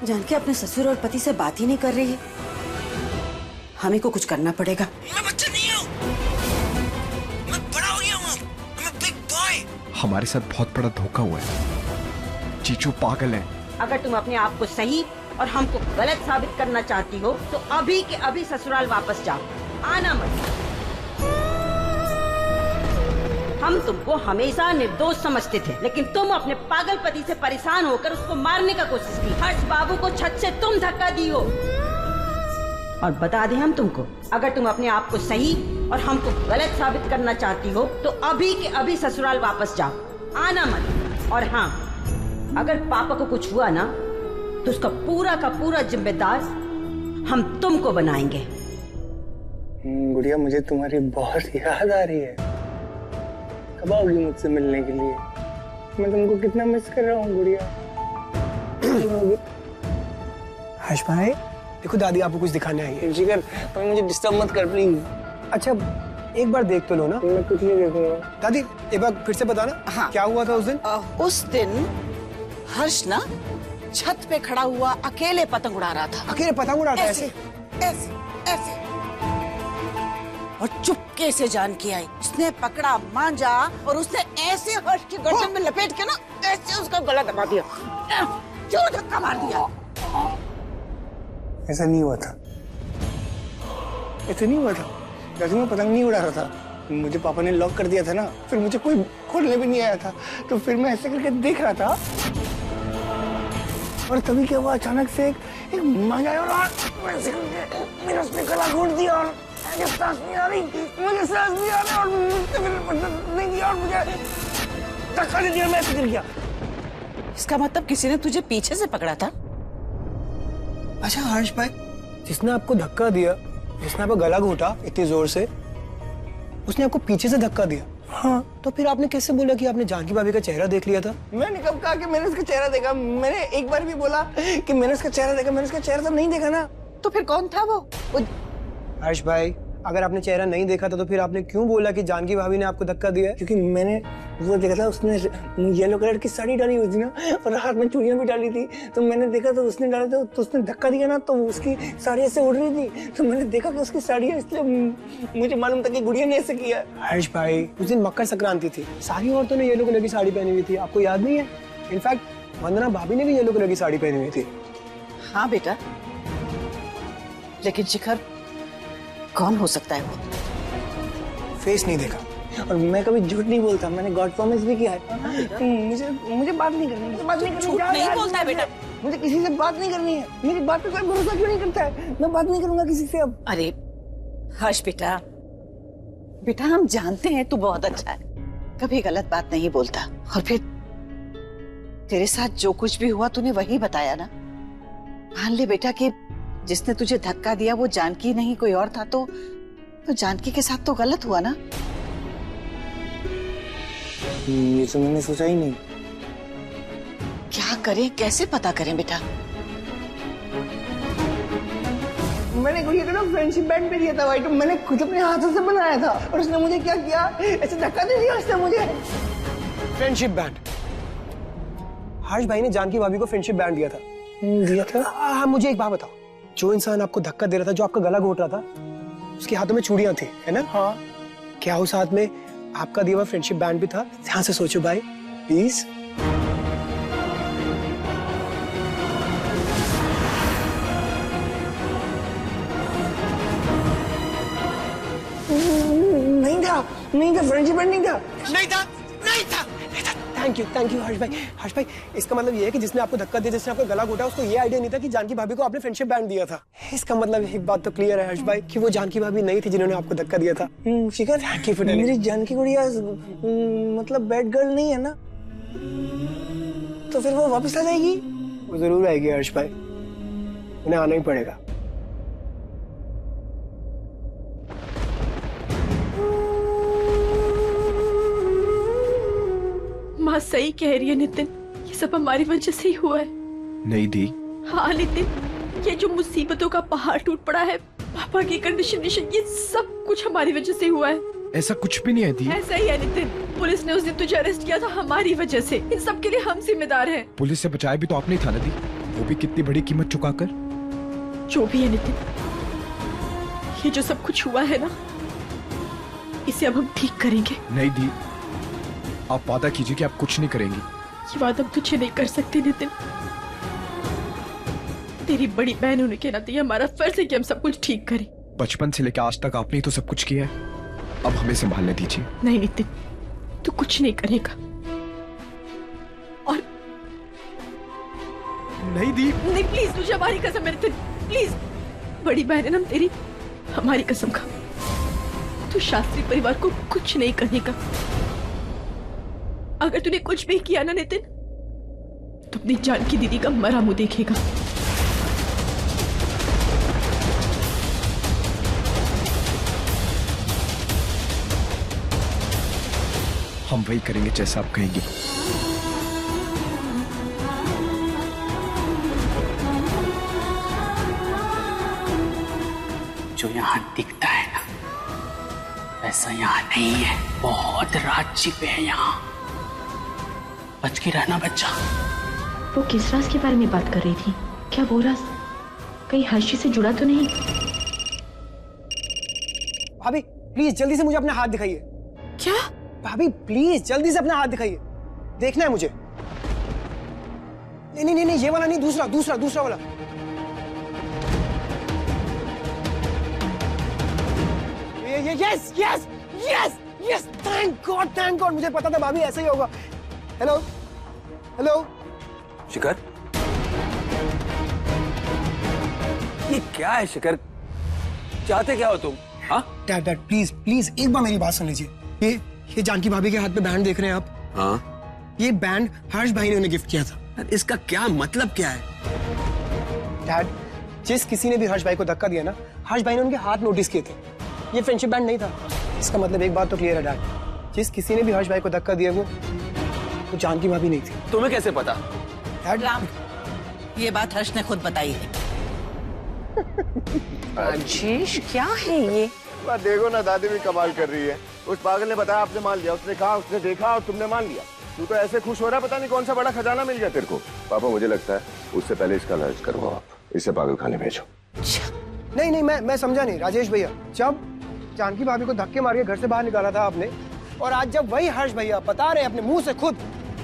जानकी अपने ससुर और पति से बात ही नहीं कर रही है। हमें को कुछ करना पड़ेगा। मैं बच्चा नहीं हूँ, मैं बड़ा हो गया हूँ, मैं बिग बॉय। हमारे साथ बहुत बड़ा धोखा हुआ है। चीचू पागल है। अगर तुम अपने आप को सही और हमको गलत साबित करना चाहती हो तो अभी के अभी ससुराल वापस जाओ, आना मत। हम तुमको हमेशा निर्दोष समझते थे, लेकिन तुम अपने पागल पति से परेशान होकर उसको मारने का कोशिश की। हर्ष बाबू को छत से तुम धक्का दी हो। और बता दें हम तुमको, अगर तुम अपने आप को सही और हमको गलत साबित करना चाहती हो तो अभी के अभी ससुराल वापस जाओ, आना मत। और हाँ, अगर पापा को कुछ हुआ ना तो उसका पूरा का पूरा जिम्मेदार हम तुमको बनाएंगे। गुड़िया, मुझे तुम्हारी बहुत याद आ रही है। कब आओगी मुझसे मिलने के लिए? मैं तुमको कितना मिस कर रहा हूँ गुड़िया। हर्ष भाई, देखो दादी आपको कुछ दिखाने आई है। जिगर, पर मुझे डिस्टर्ब मत कर प्लीज। अच्छा, एक बार देख तो लो ना। मैं कुछ नहीं देखूंगा। दादी एक बार फिर से बताना। हाँ। क्या हुआ था उस दिन? उस दिन हर्ष ना छत पे खड़ा हुआ अकेले पतंग उड़ा रहा था। अकेले पतंग उड़ा रहा था? ऐसे ऐसे ऐसे, और चुपके से जानकी आई। उसने पकड़ा मांझा और उसने ऐसे हर्ष की गर्दन में लपेट के ना ऐसे उसका गला दबा दिया, जोर धक्का मार दिया। ऐसा नहीं हुआ था, ऐसा नहीं हुआ था। जैसे मैं पतंग नहीं उड़ा रहा था, मुझे पापा ने लॉक कर दिया था ना, फिर मुझे कोई खोलने भी नहीं आया था, तो फिर मैं ऐसे करके देख रहा था और तभी क्या हुआ, अचानक से एक मांझा आया और ऐसे करके मेरा उसने गला घोट दिया और मुझे सांस नहीं आ रही, मुझे सांस नहीं आ रही और मुझे फिर पसंद नहीं दिया और मुझे धक्का दे दिया, मैं ऐसे गिर गया। इसका मतलब किसी ने तुझे पीछे से पकड़ा था? अच्छा हर्ष भाई, जिसने आपको धक्का दिया, जिसने आपका गला घोटा इतनी जोर से, उसने आपको पीछे से धक्का दिया? हाँ, तो फिर आपने कैसे बोला कि आपने जानकी भाभी का चेहरा देख लिया था? मैंने कब कहा कि मैंने उसका चेहरा देखा? मैंने एक बार भी बोला कि मैंने उसका चेहरा देखा? मैंने उसका चेहरा तो नहीं देखा ना। तो फिर कौन था वो? हर्ष भाई, अगर आपने चेहरा नहीं देखा था तो फिर आपने क्यों बोला कि जानकी भाभी ने आपको धक्का दिया? क्योंकि मैंने वो देखा था, उसने येलो कलर की साड़ी डाली हुई थी ना और हाथ में चूड़ियां भी डाली थी, तो मैंने देखा तो उसने डाला था, तो उसने धक्का दिया ना, तो उसकी साड़ी ऐसे उड़ रही थी, तो मैंने देखा कि उसकी साड़ी है, इसलिए मुझे मालूम था कि गुड़िया ने ऐसे किया। हर्ष भाई, उस दिन मकर संक्रांति थी, सारी औरतों ने येलो कलर की साड़ी पहनी हुई थी, आपको याद नहीं है? इनफैक्ट वंदना भाभी ने भी येलो कलर की साड़ी पहनी हुई थी। हाँ बेटा, लेकिन शिखर कौन हो सकता है वो? फेस नहीं देखा और मैं कभी झूठ नहीं बोलता, मैंने गॉड प्रॉमिस भी किया है। मुझे बात नहीं करनी, मुझे बात नहीं करनी। झूठ नहीं बोलता है बेटा। मुझे किसी से बात नहीं करनी है। मेरी बात पे कोई भरोसा क्यों नहीं करता है? मैं बात नहीं करूंगा किसी से अब। अरे हर्ष बेटा, बेटा हम जानते हैं तू बहुत अच्छा है, कभी गलत बात नहीं बोलता, और फिर तेरे साथ जो कुछ भी हुआ तूने वही बताया ना। मान ले बेटा कि जिसने तुझे धक्का दिया वो जानकी नहीं कोई और था, तो जानकी के साथ तो गलत हुआ ना। ये तो मैंने सोचा ही नहीं। क्या करें, कैसे पता करें बेटा? मैंने गुड़िया को ना फ्रेंडशिप बैंड पे दिया था भाई, तो मैंने खुद अपने हाथों से बनाया था और उसने मुझे क्या किया, ऐसे धक्का दे दिया उसने मुझे। Friendship band? हर्ष भाई ने जानकी भाभी को फ्रेंडशिप बैंड दिया था? दिया था? हाँ, मुझे एक बात बताओ, जो इंसान आपको धक्का दे रहा था, जो आपका गला घोट रहा था, उसके हाथों में चूड़ियां थी, है ना? हाँ। क्या उस हाथ में आपका दिया हुआ फ्रेंडशिप बैंड भी था? ध्यान से सोचो भाई, प्लीज। नहीं था, फ्रेंडशिप बैंड नहीं था। नहीं था, नहीं था। थैंक यू हर्ष भाई। हर्ष भाई, इसका मतलब ये है कि जिसने आपको धक्का दिया, जिसने आपका गला घोटा, उसको ये आइडिया नहीं था कि जानकी भाभी को आपने फ्रेंडशिप बैंड दिया था। इसका मतलब एक बात तो क्लियर है हर्ष भाई कि वो जानकी भाभी नहीं थी जिन्होंने आपको धक्का दिया था। शिखर, मेरी जानकी गुड़िया मतलब बैड गर्ल नहीं है ना, तो फिर वो वापस आ जाएगी? वो जरूर आएगी हर्ष भाई, उन्हें आना ही पड़ेगा। माँ सही कह रही है नितिन, ये सब हमारी वजह से ही हुआ है। नहीं दी। हाँ नितिन, ये जो मुसीबतों का पहाड़ टूट पड़ा है, पापा की कंडीशन, ये सब कुछ हमारी वजह से हुआ है। ऐसा कुछ भी नहीं है दी। ऐसा ही है नितिन, पुलिस ने उस दिन तुझे अरेस्ट किया था हमारी वजह से, इन सब के लिए हम जिम्मेदार हैं। पुलिस से बचाया भी तो आपने ही था ना दी। वो भी कितनी बड़ी कीमत चुकाकर। जो भी है नितिन, ये जो सब कुछ हुआ है ना, इसे अब हम ठीक करेंगे। नहीं दी, आप वादा कीजिए कि आप कुछ नहीं करेंगी। ये वादा हम तुझे नहीं कर सकते नितिन। तेरी बड़ी बहन होने के नाते हमारा फर्ज है कि हम सब कुछ ठीक करें। बचपन से लेकर आज तक आपने ही तो सब कुछ किया है, अब हमें संभालने दीजिए। नहीं नितिन, तू कुछ नहीं करेगा। और नहीं दी। नहीं प्लीज, तुझे हमारी कसम है नितिन, प्लीज। बड़ी बहन है ना तेरी, हमारी कसम खा। तू शास्त्री परिवार को कुछ नहीं करेगा। अगर तूने कुछ भी किया ना नितिन, तो अपनी जानकी दीदी का मरा मुंह देखेगा। हम वही करेंगे जैसा आप कहेंगे। जो यहाँ दिखता है ना, वैसा यहाँ नहीं है। बहुत राज छिपे है यहाँ। बच के रहना बच्चा। वो किस राज के बारे में बात कर रही थी? क्या वो राज कहीं हर्षी से जुड़ा तो नहीं? भाभी प्लीज जल्दी से मुझे अपना हाथ दिखाइए। क्या? भाभी प्लीज जल्दी से अपना हाथ दिखाइए, देखना है मुझे। नहीं नहीं नहीं, ये वाला नहीं, दूसरा दूसरा दूसरा वाला। ये yes yes yes yes, thank God, मुझे पता था भाभी ऐसा ही होगा। हेलो हेलो शिखर, ये क्या है शिखर? चाहते क्या हो तुम? हाँ डैड प्लीज प्लीज एक बार मेरी बात सुन लीजिए। ये जानकी भाभी के हाथ पे बैंड देख रहे हैं आप? हाँ। ये बैंड हर्ष भाई ने उन्हें गिफ्ट किया था। इसका क्या मतलब क्या है? डैड, जिस किसी ने भी हर्ष भाई को धक्का दिया ना, हर्ष भाई ने उनके हाथ नोटिस किए थे। ये फ्रेंडशिप बैंड नहीं था। इसका मतलब एक बात तो क्लियर है डैड, जिस किसी ने भी हर्ष भाई को धक्का दिया वो जानकी भाभी नहीं थी। तुम्हें कैसे पता? डैड ये बात हर्ष ने खुद बताई है। राजेश क्या है ये? देखो ना, दादी भी कमाल कर रही है। उस पागल ने बताया, आपने मान लिया। उसने कहा, उसने देखा और तुमने मान लिया। तू तो ऐसे खुश हो रहा है, पता नहीं कौन सा बड़ा खजाना मिल गया तेरे को। पापा मुझे लगता है उससे पहले इसका इलाज करवाओ आप, इसे पागल खाने भेजो। नहीं नहीं, मैं समझा नहीं राजेश भैया। जब जानकी भाभी को धक्के मार के घर से बाहर निकाला था आपने, और आज जब वही हर्ष भैया बता रहे अपने मुंह से खुद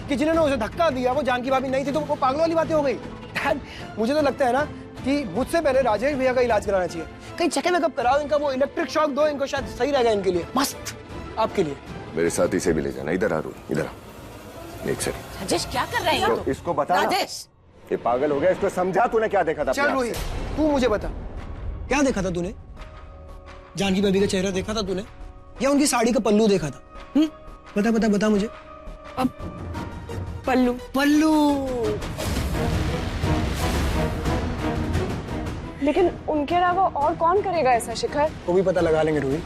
कि जिन्होंने उसे धक्का दिया वो जानकी भाभी नहीं थी, तो वो पागल वाली बातें हो गई। डैड, मुझे तो लगता है ना कि मुझसे पहले राजेश भैया का इलाज कराना चाहिए। कहीं चेकअप वेकअप कराओ इनका, वो इलेक्ट्रिक शॉक दो इनको, शायद सही रहेगा इनके लिए। मस्त, आपके लिए। मेरे साथ इसे भी ले जाना। इधर आ, इधर आ। एक सेकंड। राजेश क्या कर रहे हैं? इसको बता। राजेश, ये पागल हो गया, इसको समझा। तूने क्या देखा था? चल रोहित, तू मुझे बता, क्या देखा था तूने? जानकी भाभी का चेहरा देखा था तूने, या उनकी साड़ी का पल्लू देखा था? बता बता बता मुझे। पल्लू। पल्लू। लेकिन उनके अलावा और कौन करेगा ऐसा शिखर? वो भी पता लगा लेंगे रोहित।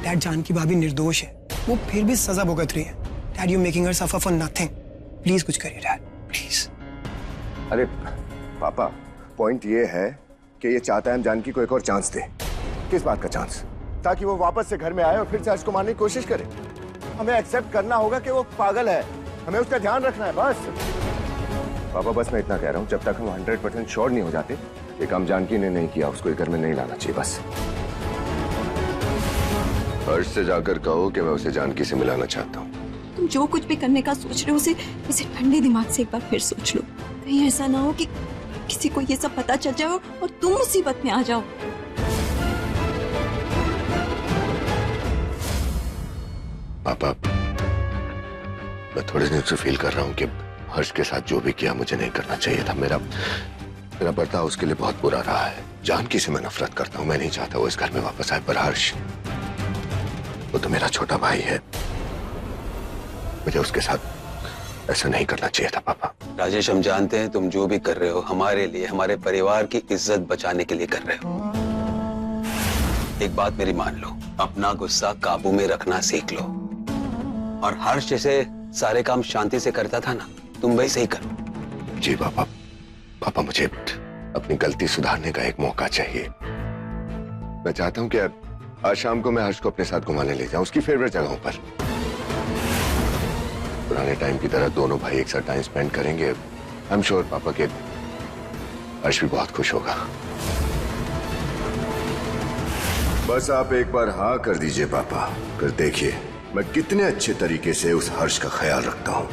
डैड, जानकी भाभी निर्दोष है, वो फिर भी सजा भुगत रही है। Dad, you making her suffer for nothing. Please कुछ करिए डैड, प्लीज। अरे पापा, पॉइंट ये है कि ये चाहता है हम जानकी को एक और चांस दे। किस बात का चांस? ताकि वो वापस से घर में आए और फिर से हर्ष को मारने की कोशिश करे। हमें एक्सेप्ट करना होगा कि वो पागल है, हमें उसका ध्यान रखना है, बस। पापा बस मैं इतना कह रहा हूँ, जब तक हम 100% श्योर नहीं हो जाते, ये काम जानकी ने नहीं किया, उसको घर में नहीं लाना चाहिए, बस। हर्ष से जाकर कहो कि मैं उसे जानकी से मिलाना चाहता हूँ। तुम जो कुछ भी करने का सोच रहे हो उसे ठंडे दिमाग से एक बार फिर सोच लो। कहीं ऐसा ना हो कि किसी को ये सब पता चल जाए और तुम मुसीबत में आ जाओ। पापा, मैं थोड़े दिन से फील कर रहा हूँ कि हर्ष के साथ जो भी किया मुझे नहीं करना चाहिए था। मेरा बर्ताव उसके लिए बहुत बुरा रहा है। जानकी से मैं नफरत करता हूँ, मैं नहीं चाहता वो इस घर में वापस आए, पर हर्ष, वो तो मेरा छोटा भाई है, मुझे उसके साथ ऐसा नहीं करना चाहिए था। पापा। राजेश, हम जानते हैं तुम जो भी कर रहे हो हमारे लिए, हमारे परिवार की इज्जत बचाने के लिए कर रहे हो। एक बात मेरी मान लो, अपना गुस्सा काबू में रखना सीख लो। और हर्ष जैसे सारे काम शांति से करता था ना, तुम वैसे ही करो। जी पापा। पापा, मुझे अपनी गलती सुधारने का एक मौका चाहिए। मैं चाहता हूँ कि आज शाम को मैं हर्ष को अपने साथ घुमाने ले जाऊं, उसकी फेवरेट जगहों पर। पुराने टाइम की तरह दोनों भाई एक साथ टाइम स्पेंड करेंगे। आई एम श्योर पापा के हर्ष भी बहुत खुश होगा। बस आप एक बार हाँ कर दीजिए पापा, फिर देखिए मैं कितने अच्छे तरीके से उस हर्ष का ख्याल रखता हूँ।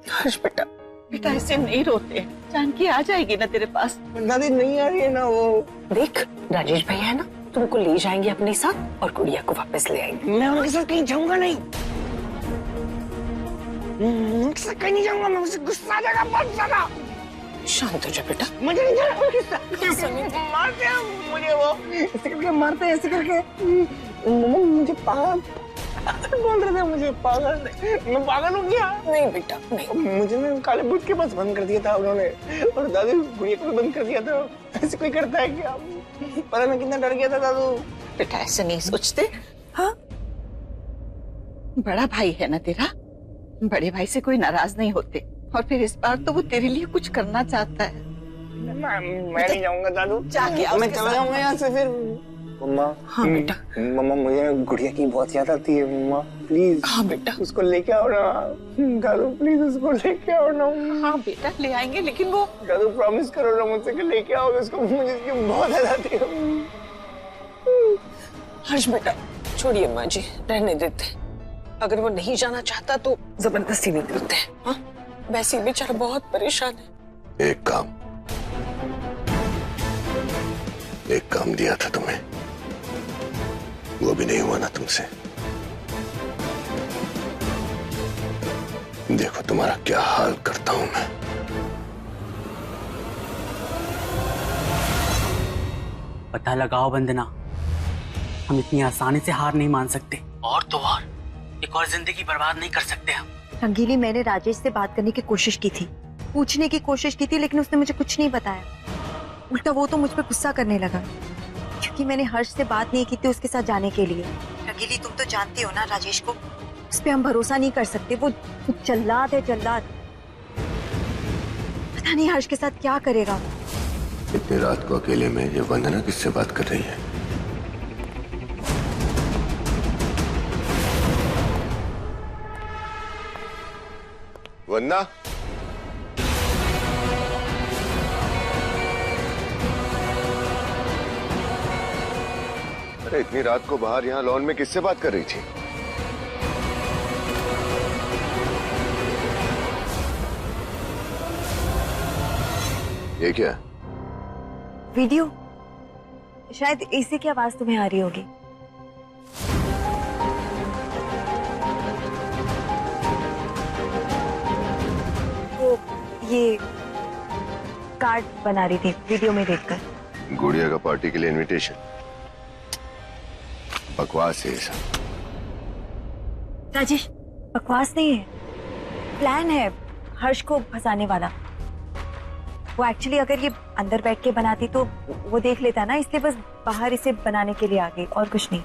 हर्ष बेटा, बेटा ऐसे नहीं रोते। जानकी आ जाएगी ना तेरे पास। दादी नहीं आ रही है ना वो। देख राजेश भैया है ना, तुमको ले जाएंगे अपने साथ और गुड़िया को वापस ले आएंगे। मैं उनके साथ कहीं जाऊंगा नहीं, उनके साथ कहीं नहीं जाऊंगा मैं, मुझे गुस्सा आ जाएगा बहुत ज्यादा। शांत हो जा बेटा। मुझे नहीं जाना उनके साथ। मारते हैं मुझे वो, ऐसे करके मारते हैं, ऐसे करके। मुझे पागल बोल रहे थे, मुझे पागल, मैं पागल हूँ क्या? नहीं बेटा नहीं। मुझे ना काले बुट के पास बंद कर दिया था उन्होंने, और दादू गुड़िया को भी बंद कर दिया था। ऐसे कोई करता है क्या? पता मैं कितना डर गया था दादू। बेटा ऐसे नहीं सोचते। हाँ, बड़ा भाई है ना तेरा, बड़े भाई से कोई नाराज नहीं होते। और फिर इस बार तो वो तेरे लिए कुछ करना चाहता है। मैं नहीं जाऊंगा दादू, जाके मैं चला जाऊंगा यहाँ से फिर। मम्मा। हाँ बेटा। मम्मा मुझे गुड़िया की बहुत याद आती है मम्मा, प्लीज। हाँ बेटा। उसको लेके आओ ना दादू, प्लीज उसको लेके आओ ना। हाँ बेटा ले आएंगे, लेकिन वो दादू प्रॉमिस करो ना मुझसे कि लेके आओगे उसको, मुझे इसकी बहुत याद आती है। हर्ष बेटा छोड़िए माँ जी, रहने देते। अगर वो नहीं जाना चाहता तो जबरदस्ती नहीं करते। हाँ वैसे बेचारा बहुत परेशान है। एक काम दिया था तुम्हें, वो भी नहीं हुआ ना तुमसे। देखो तुम्हारा क्या हाल करता हूं मैं। पता लगाओ वंदना, हम इतनी आसानी से हार नहीं मान सकते। और तो और एक और जिंदगी बर्बाद नहीं कर सकते हम। रंगीली, मैंने राजेश से बात करने की कोशिश की थी, पूछने की कोशिश की थी, लेकिन उसने मुझे कुछ नहीं बताया। उल्टा वो तो मुझ पर गुस्सा करने लगा क्योंकि मैंने हर्ष से बात नहीं की थी उसके साथ जाने के लिए। रंगीली, तुम तो जानती हो ना राजेश को, उस पर हम भरोसा नहीं कर सकते। वो जल्लाद है, जल्लाद। पता नहीं हर्ष के साथ क्या करेगा। इतनी रात को अकेले में ये वंदना किससे बात कर रही है? वंदना, अरे इतनी रात को बाहर यहाँ लॉन में किससे बात कर रही थी? ये क्या? वीडियो। शायद इसी की आवाज तुम्हें आ रही होगी। वो ये कार्ड बना रही थी वीडियो में देखकर। गुड़िया का पार्टी के लिए इनविटेशन? बकवास है सब। राजेश, बकवास नहीं है, प्लान है हर्ष को फंसाने वाला। वो एक्चुअली अगर ये अंदर बैठ के बनाती तो वो देख लेता ना, इसलिए बस बाहर इसे बनाने के लिए आ गई, और कुछ नहीं।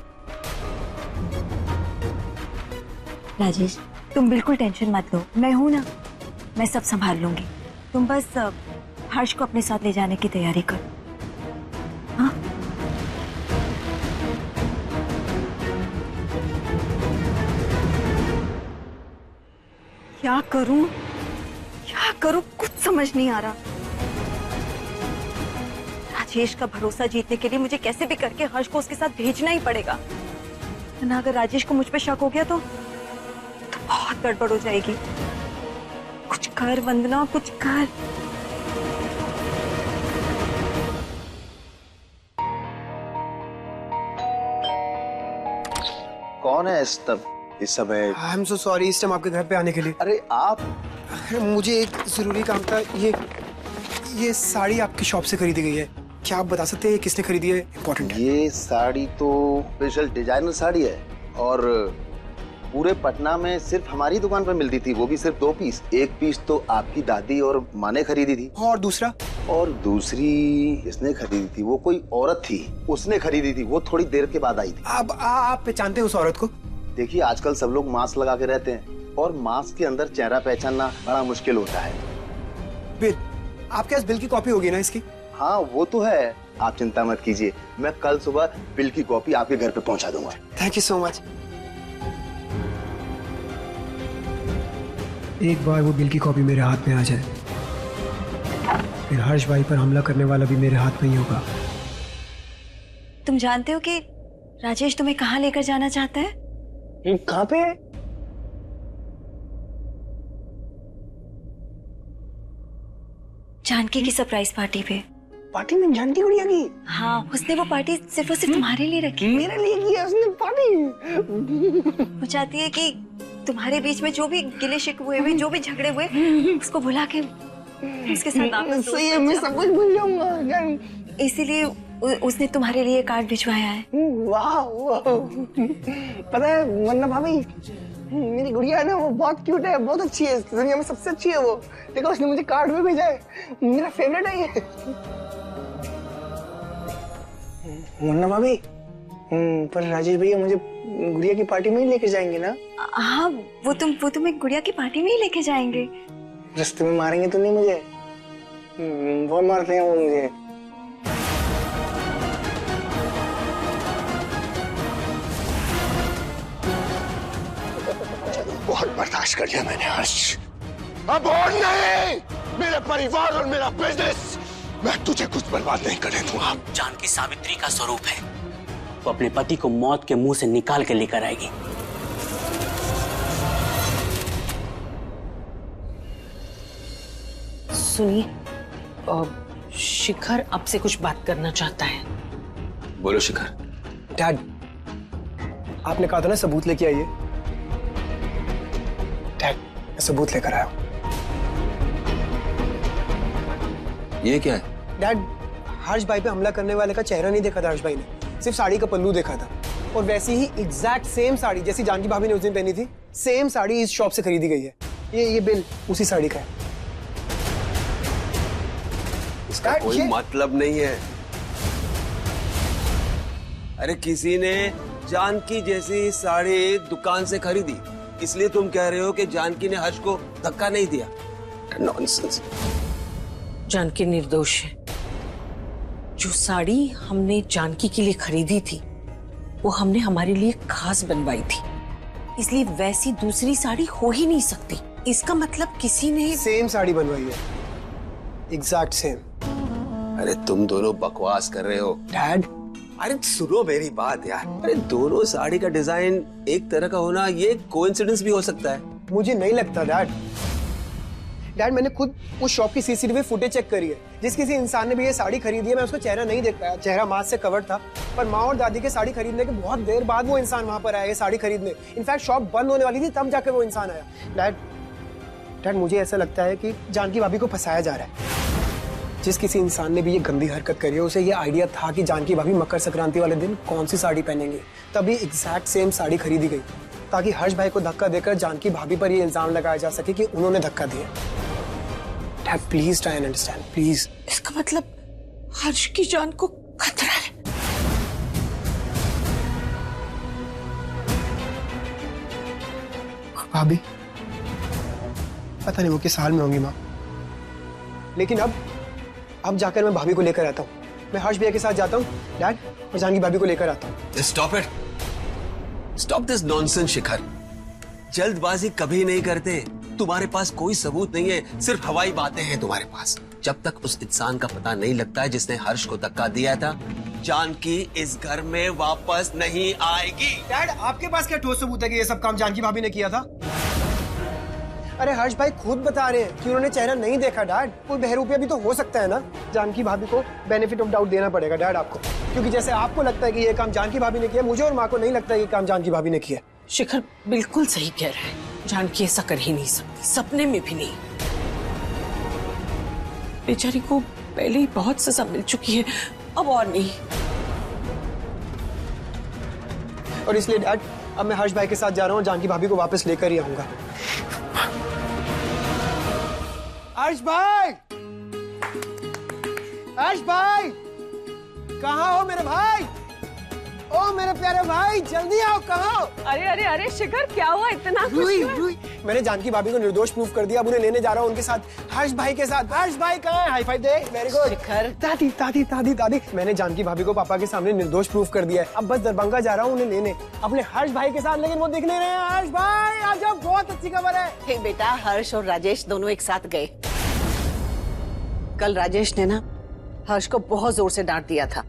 राजेश, तुम बिल्कुल टेंशन मत लो, मैं हूं ना, मैं सब संभाल लूंगी। तुम बस हर्ष को अपने साथ ले जाने की तैयारी करो। हाँ? क्या करूं कुछ समझ नहीं आ रहा। राजेश का भरोसा जीतने के लिए मुझे कैसे भी करके हर्ष को उसके साथ भेजना ही पड़ेगा, वरना अगर राजेश को मुझ पे शक हो गया तो बहुत गड़बड़ हो जाएगी। कुछ कर वंदना, कुछ कर। कौन है इस समय? आई एम सो सॉरी इस टाइम आपके घर पे आने के लिए। अरे आप, मुझे एक जरूरी काम था। ये साड़ी आपकी शॉप से खरीदी गई है, क्या आप बता सकते हैं किसने खरीदी है? इम्पोर्टेंट है। ये साड़ी तो स्पेशल डिजाइनर साड़ी है और पूरे पटना में सिर्फ हमारी दुकान पर मिलती थी, वो भी सिर्फ 2 पीस। एक पीस तो आपकी दादी और माँ ने खरीदी थी। और दूसरा? और दूसरी इसने खरीदी थी, वो कोई औरत थी, उसने खरीदी थी, वो थोड़ी देर के बाद आई थी। आप पहचानते हैं उस औरत को? देखिए आजकल सब लोग मास्क लगा के रहते हैं और मास्क के अंदर चेहरा पहचानना बड़ा मुश्किल होता है। बिल, आपके पास बिल की कॉपी होगी ना इसकी? हाँ वो तो है, आप चिंता मत कीजिए, मैं कल सुबह बिल की कॉपी आपके घर पे पहुंचा दूंगा। Thank you so much. एक बार वो बिल की कॉपी मेरे हाथ में आ जाए, फिर हर्ष भाई पर हमला करने वाला भी मेरे हाथ में ही होगा। तुम जानते हो कि राजेश तुम्हें कहाँ लेकर जाना चाहता है? कहाँ पे? जानकी की सरप्राइज पार्टी पे। पार्टी में जानकी गुड़िया की? हाँ, उसने वो पार्टी सिर्फ और सिर्फ तुम्हारे लिए रखी। मेरे लिए की है उसने पार्टी? वो चाहती है कि तुम्हारे बीच में जो भी गिले शिकवे हुए, जो भी झगड़े हुए, उसको भुला के उसके साथ आपस सही है, मैं सब कुछ भूल जाऊंगा। इसीलिए उसने तुम्हारे लिए कार्ड भिजवाया है। वाह वाह, पता है वंदना भाभी, मेरी गुड़िया है ना, वो बहुत क्यूट है, बहुत अच्छी है, दुनिया में सबसे अच्छी है वो। देखो उसने मुझे कार्ड भी भेजा है, मेरा फेवरेट है ये। वंदना भाभी, पर राजेश भैया मुझे गुड़िया की पार्टी में ही लेके जाएंगे ना? हाँ, वो तुम्हें गुड़िया की पार्टी में ही लेके जाएंगे। रास्ते में मारेंगे तो नहीं मुझे? बहुत मारते हैं वो मुझे। बहुत बर्दाश्त कर लिया मैंने हर्ष, अब और नहीं। मेरे परिवार और मेरा बिजनेस, मैं तुझे कुछ बर्बाद नहीं करने दूंगा। जानकी सावित्री का स्वरूप है, वो अपने पति को मौत के मुंह से निकाल के लेकर आएगी। सुनिए, शिखर आपसे कुछ बात करना चाहता है। बोलो शिखर। डैड, आपने कहा था ना सबूत लेके आइए। डैड, मैं सबूत लेकर आया हूं। ये क्या है? डैड, हर्ष भाई पे हमला करने वाले का चेहरा नहीं देखा था हर्ष भाई ने, सिर्फ साड़ी का पल्लू देखा था। और वैसी ही एग्जैक्ट सेम साड़ी जैसी जानकी भाभी ने उस दिन पहनी थी, सेम साड़ी इस शॉप से खरीदी गई है। ये बिल उसी साड़ी का है। इसका कोई मतलब नहीं है। अरे किसी ने जानकी जैसी साड़ी दुकान से खरीदी, इसलिए तुम कह रहे हो कि जानकी ने हर्ष को धक्का नहीं दिया? नॉनसेंस। जानकी निर्दोष है। जो साड़ी हमने जानकी के लिए खरीदी थी, वो हमने हमारे लिए खास बनवाई थी, इसलिए वैसी दूसरी साड़ी हो ही नहीं सकती। इसका मतलब किसी ने सेम साड़ी बनवाई है, एग्जैक्ट सेम। अरे तुम दोनों बकवास कर रहे हो डैड। अरे सुनो मेरी बात यार, अरे दोनों साड़ी का डिजाइन एक तरह का होना ये कोइंसिडेंस भी हो सकता है। मुझे नहीं लगता डैड। डैड, मैंने खुद उस शॉप की सीसीटीवी फुटेज चेक करी है। जिस किसी इंसान ने भी ये साड़ी खरीदी है, मैं उसका चेहरा नहीं देख पाया, चेहरा मास्क से कवर था। पर माँ और दादी के साड़ी खरीदने के बहुत देर बाद वो इंसान वहां पर आया ये साड़ी खरीदने। इनफैक्ट शॉप बंद होने वाली थी तब जाकर वो इंसान आया। डैड, मुझे ऐसा लगता है कि जानकी भाभी को फंसाया जा रहा है। जिस किसी इंसान ने भी ये गंदी हरकत करी है, उसे ये आइडिया था कि जानकी भाभी मकर संक्रांति वाले दिन कौन सी साड़ी पहनेंगे, तभी एग्जैक्ट सेम साड़ी खरीदी गई, ताकि हर्ष भाई को धक्का देकर जानकी भाभी पर ये इल्जाम लगाया जा सके कि उन्होंने धक्का दिया। Dad, please try and understand, please. इसका मतलब हर्ष की जान को खतरा है। भाभी पता नहीं वो किस हाल में होंगी माँ, लेकिन अब जाकर मैं भाभी को लेकर आता हूँ। मैं हर्ष भैया के साथ जाता हूँ डैड, और जानकी भाभी को लेकर आता हूँ। Stop it, stop this nonsense Shikhar. जल्दबाजी कभी नहीं करते। तुम्हारे पास कोई सबूत नहीं है, सिर्फ हवाई बातें हैं तुम्हारे पास। जब तक उस इंसान का पता नहीं लगता है जिसने हर्ष को धक्का दिया था, जानकी इस घर में वापस नहीं आएगी। डैड आपके पास क्या ठोस सबूत है कि ये सब काम जानकी भाभी ने किया था? अरे हर्ष भाई खुद बता रहे हैं कि उन्होंने चेहरा नहीं देखा डैड। कोई बहरूपिया भी तो हो सकता है ना। जानकी भाभी को बेनिफिट ऑफ डाउट देना पड़ेगा डैड आपको, क्योंकि जैसे आपको लगता है कि ये काम जानकी भाभी ने किया, मुझे और माँ को नहीं लगता है ये काम जानकी भाभी ने किया। शिखर बिल्कुल सही कह रहा है, जानकी ऐसा कर ही नहीं सकती, सपने में भी नहीं। बेचारी को पहले ही बहुत सजा मिल चुकी है, अब और नहीं। और इसलिए डैड अब मैं हर्ष भाई के साथ जा रहा हूँ, जानकी भाभी को वापस लेकर ही आऊंगा। हर्ष भाई, हर्ष भाई, कहाँ हो मेरे भाई? ओ मेरे प्यारे भाई, जल्दी आओ, कहाँ हो? अरे अरे अरे शिखर, क्या हुआ इतना रुई, मैंने जानकी भाभी को निर्दोष प्रूफ कर दिया। अब उन्हें लेने जा रहा हूँ उनके साथ, हर्ष भाई के साथ। हर्ष भाई कहाँ है? हाई फाइव दे। वेरी गुड शिखर। दादी दादी दादी दादी, मैंने जानकी भाभी को पापा के सामने निर्दोष प्रूफ कर दिया है। अब बस दरभंगा जा रहा हूँ उन्हें लेने, अपने हर्ष भाई के साथ। लेकिन वो दिख नहीं रहे हैं। हर्ष भाई आ जाओ, बहुत अच्छी खबर है। हे बेटा, हर्ष और राजेश दोनों एक साथ गए। कल राजेश ने ना हर्ष को बहुत जोर से डांट दिया था,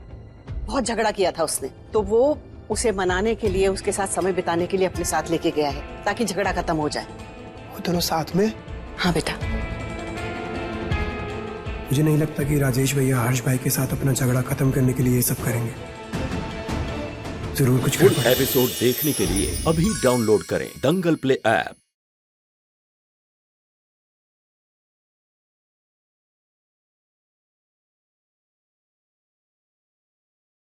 बहुत झगड़ा किया था उसने, तो वो उसे मनाने के लिए, उसके साथ समय बिताने के लिए अपने साथ लेके गया है, ताकि झगड़ा खत्म हो जाए। वो दोनों साथ में? हाँ बेटा। मुझे नहीं लगता कि राजेश भैया हर्ष भाई के साथ अपना झगड़ा खत्म करने के लिए ये सब करेंगे। जरूर कुछ फुल एपिसोड देखने के लिए अभी डाउनलोड करें दंगल प्ले ऐप।